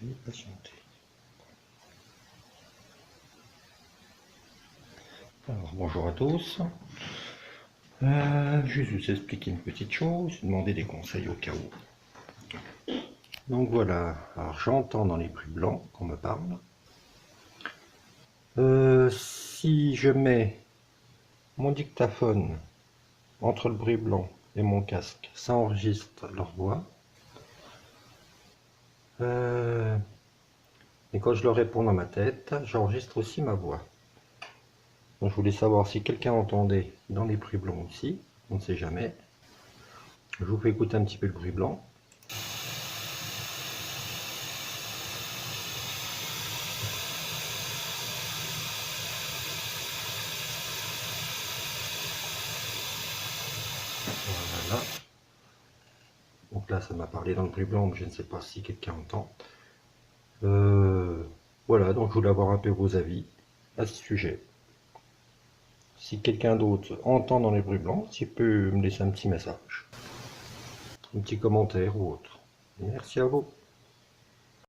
Veuillez patienter. Alors, bonjour à tous. Je vais vous expliquer une petite chose, demander des conseils au cas où. Donc voilà, alors j'entends dans les bruits blancs qu'on me parle. Si je mets mon dictaphone entre le bruit blanc et mon casque, ça enregistre leur voix. Et quand je leur réponds dans ma tête, j'enregistre aussi ma voix. Donc je voulais savoir si quelqu'un entendait dans les bruits blancs aussi, on ne sait jamais. Je vous fais écouter un petit peu le bruit blanc. Voilà. Donc là, ça m'a parlé dans le bruit blanc, mais je ne sais pas si quelqu'un entend. Voilà, donc je voulais avoir un peu vos avis à ce sujet. Si quelqu'un d'autre entend dans les bruits blancs, s'il peut me laisser un petit message, un petit commentaire ou autre. Merci à vous.